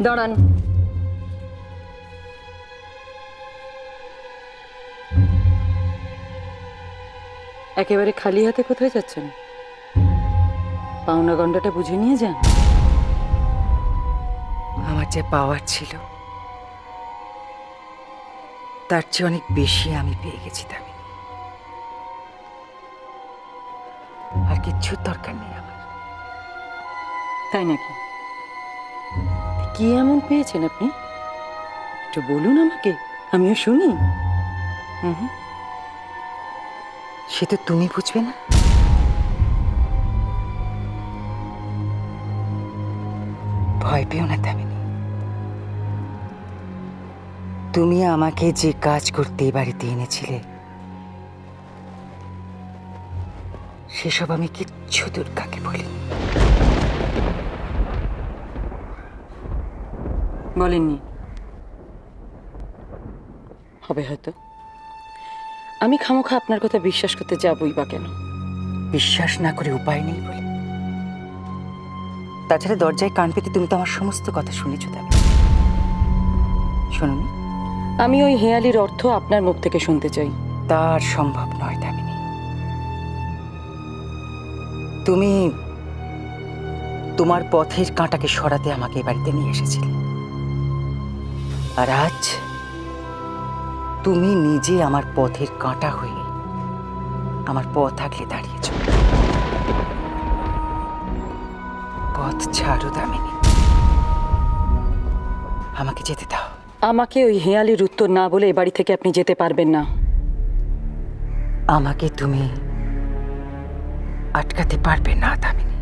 দাঁড়ান। একেবারে খালি হাতে কোথায় যাচ্ছেন? পাওনা গন্ডাটা বুঝে নিয়ে যান। আমার যে পাওয়ার ছিল তার চেয়ে অনেক বেশি আমি পেয়ে গেছি দামিনী। আর কিচ্ছুর দরকার নেই আমার। তাই নাকি? কি এমন পেয়েছেন আপনি? একটু বলুন আমাকে, আমিও শুনি। সে তো তুমি বুঝবে না। ভয় পেও না দামিনী। তুমি আমাকে যে কাজ করতে এ বাড়িতে এনেছিলে সেসব আমি কিচ্ছু দুর্গাকে বলিনি। বলেননি? হবে হয়তো। আমি খামোখা আপনার কথা বিশ্বাস করতে যাবই বা কেন? বিশ্বাস না করে উপায় নেই বলে। তাছাড়া দরজায় কান পেতে তুমি তো আমার সমস্ত কথা শুনেছো দামিনী, শোনোনি? আমি ওই হেয়ালির অর্থ আপনার মুখ থেকে শুনতে চাই। তার সম্ভব নয় দামিনী। তুমি তোমার পথের কাঁটাকে সরাতে আমাকে এ বাড়িতে নিয়ে এসেছিলে, আর আজ তুমি নিজে আমার পথের কাঁটা হয়ে আমার পথ আগলে দাঁড়িয়েছ। পথ ছাড়ো দামিনী, আমাকে যেতে দাও। আমাকে ওই হেয়ালির উত্তর না বলে এ বাড়ি থেকে আপনি যেতে পারবেন না। আমাকে তুমি আটকাতে পারবে না দামিনী,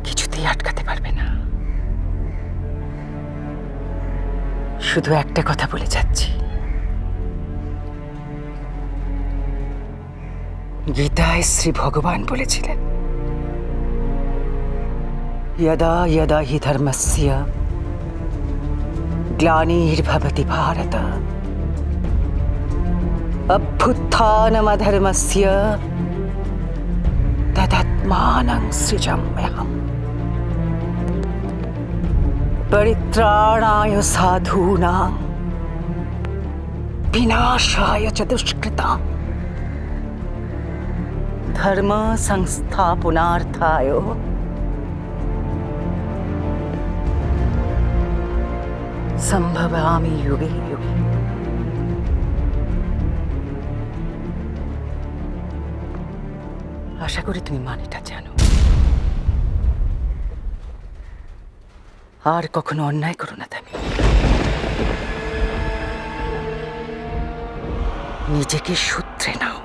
কিছুতেই আটকাতে পারবে না। শুধু একটা কথা বলে যাচ্ছি, গীতায় শ্রী ভগবান বলেছিলেন, यदा यदा हि धर्मस्य ग्लानिर्भवति भारत अभ्युत्थानमधर्मस्य तदात्मानं सृजाम्यहम् परित्राणाय साधूनां विनाशाय च दुष्कृतां धर्म संस्थापनार्थाय সম্ভবামি যুগে যুগে। আশা করি তুমি মানেটা জানো। আর কখনো অন্যায় করো না দামি। নিজেকে শুধরে নাও।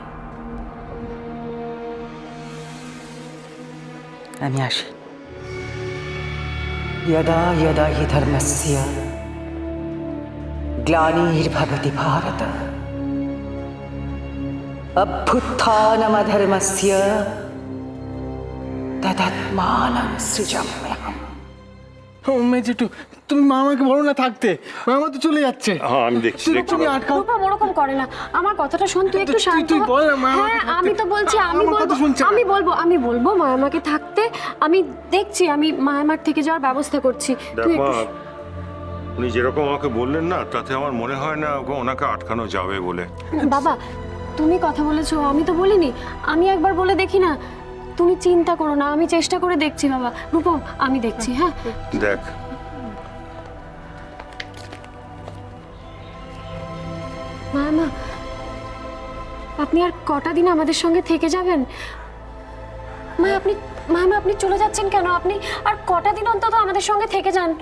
আমি আসি। यदा यदा हि धर्मस्य ग्लानिर्भवति भारत अभ्युत्थानमधर्मस्य तदात्मानं सृजाम्यहम्। মেজেটু, তুমি মামাকে বলো না থাকতে, মামা তো চলে যাচ্ছে। হ্যাঁ আমি দেখছি দেখছি তুমি আটকাও। রূপম ওরকম করে না, আমার কথাটা শোন, তুই একটু শান্ত তুই হ। বল না, মা আমাকে হ্যাঁ থাকতে। আমি তো বলছি, আমি আমার কথা বলবো, শুনছে না। আমি বলবো মা আমাকে থাকতে। আমি দেখছি, আমি মায়ামার থেকে যাওয়ার ব্যবস্থা করছি। তুই দেখো একটু- উনি যেরকম আমাকে বললেন না, তাতে আমার মনে হয় না ওনাকে আটকানো যাবে বলে। বাবা তুমি কথা বলেছো, আমি তো বলিনি। আমি একবার বলে দেখি না, তুমি চিন্তা করো না, আমি চেষ্টা করে দেখছি বাবা। রূপম আমি দেখছি। হ্যাঁ দেখ মায়ামা, আপনি আর কটা দিন আমাদের সঙ্গে থেকে যাবেন? মায়ামা আপনি চলে যাচ্ছেন কেন? আপনি আর কটা দিন অন্তত আমাদের সঙ্গে থেকে যান।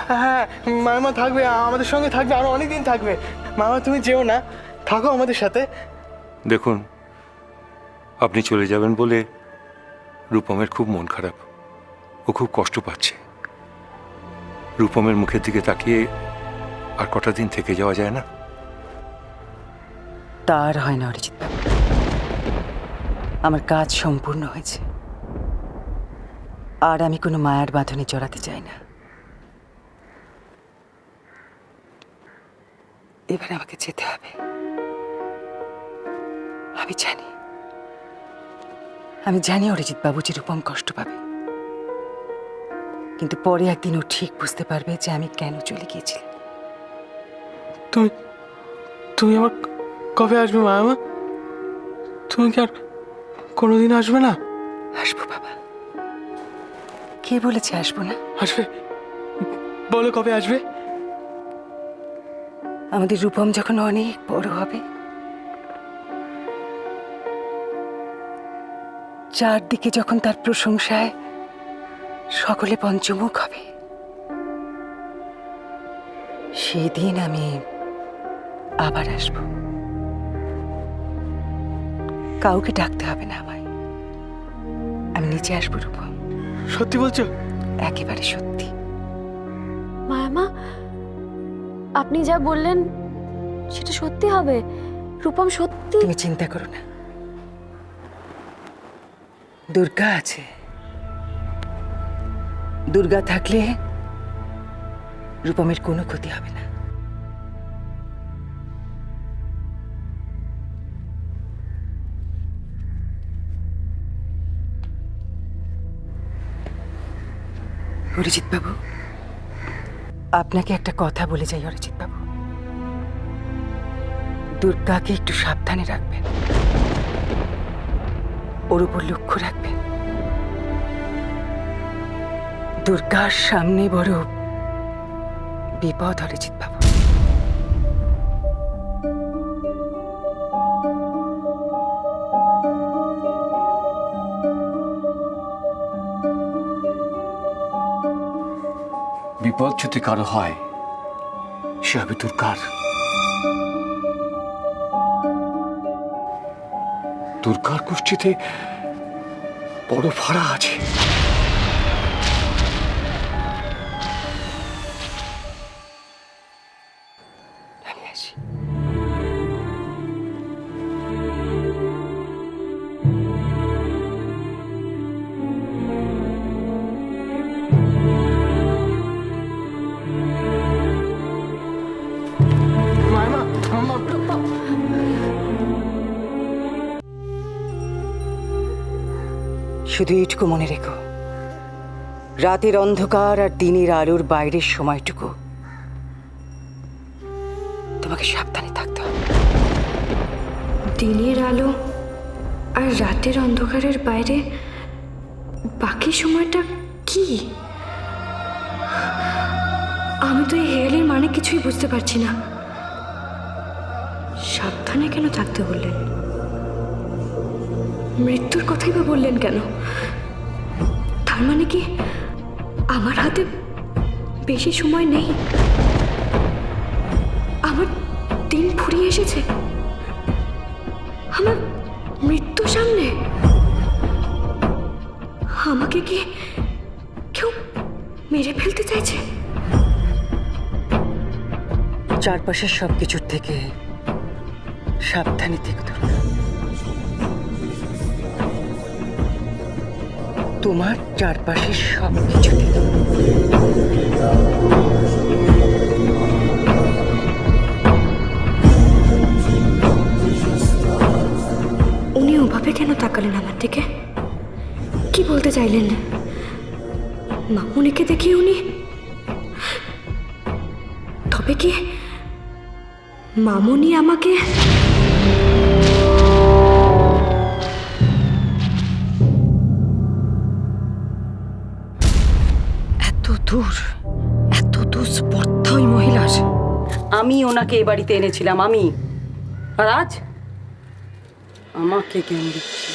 হ্যাঁ মামা থাকবে, আমাদের সঙ্গে থাকবে, আরো অনেক দিন থাকবে। মামা তুমি যেও না, থাকো আমাদের সাথে। দেখুন, আপনি চলে যাবেন বলে রূপমের খুব মন খারাপ, ও খুব কষ্ট পাচ্ছে। রূপমের মুখের দিকে তাকিয়ে আর কটা দিন থেকে যাওয়া যায় না? তার হয় না অরিজিৎ বাবু, আমার কাজ সম্পূর্ণ হয়েছে, আর আমি কোনো মায়ার বাঁধনে জড়াতে চাই না। এবার আমাকে যেতে হবে। আমি জানি অরিজিৎ বাবু যে রূপম কষ্ট পাবে, কিন্তু পরে একদিন ও ঠিক বুঝতে পারবে যে আমি কেন চলে গিয়েছিলাম। তুমি তুমি আমার কবে আসবে মায়ামা? তুমি কি আর কোনোদিন আসবে না? আসবো বাবা, কে বলেছে আসবো না? আসবে, বলো কবে আসবে? আমাদের রূপম যখন অনেক বড় হবে, চারদিকে যখন তার প্রশংসায় সকলে পঞ্চমুখ হবে, সেই দিন আমি আবার আসব। কাউকে ডাকতে হবে না আমায়, আমি নিচে আসবো রূপম। সত্যি বলছো? একেবারে সত্যি। মায়ামা, আপনি যা বললেন সেটা সত্যি হবে? রূপম সত্যি? তুমি চিন্তা করো না, দুর্গা আছে। দুর্গা থাকলে রূপমের কোনো ক্ষতি হবে না। অরিজিৎ বাবু, আপনাকে একটা কথা বলে যাই। অরিজিৎ বাবু, দুর্গাকে একটু সাবধানে রাখবেন, ওর উপর লক্ষ্য রাখবেন। দুর্গার সামনে বড় বিপদ। অরিজিৎ বাবু, বিপদ যদি কারো হয়, সে হবে দুর্গার। দুর্গার গোষ্ঠীতে বড় ফাড়া আছে। আমি আসি। মায়ামা, মামা, শুধু এইটুকু মনে রেখো, রাতের অন্ধকার আর দিনের আলোর বাইরের সময়টুকু তোমাকে সাবধানে থাকতে হবে। দিনের আলো আর রাতের অন্ধকারের বাইরে বাকি সময়টা কি? আমি তো এই হেয়ালির মানে কিছুই বুঝতে পারছি না। সাবধানে কেন থাকতে বললেন? মৃত্যুর কথাই বা বললেন কেন? তার মানে কি আমার হাতে বেশি সময় নেই? আমার দিন ফুরিয়ে এসেছে? আমার মৃত্যু সামনে? আমাকে কি কেউ মেরে ফেলতে চাইছে? চারপাশের সবকিছুর থেকে সাবধানে থেকে দুর্গা। তোমার চারপাশের সবকিছু থেকে। উনি ওভাবে কেন তাকালেন আমার দিকে? কি বলতে চাইলেন? মামুনিকে দেখে উনি, তবে কি মামুনি আমাকে? এত দূর স্পর্ধা ওই মহিলার। আমি ওনাকে এ বাড়িতে এনেছিলাম, আমি। আর আজ আমাকে জ্ঞান দিচ্ছি।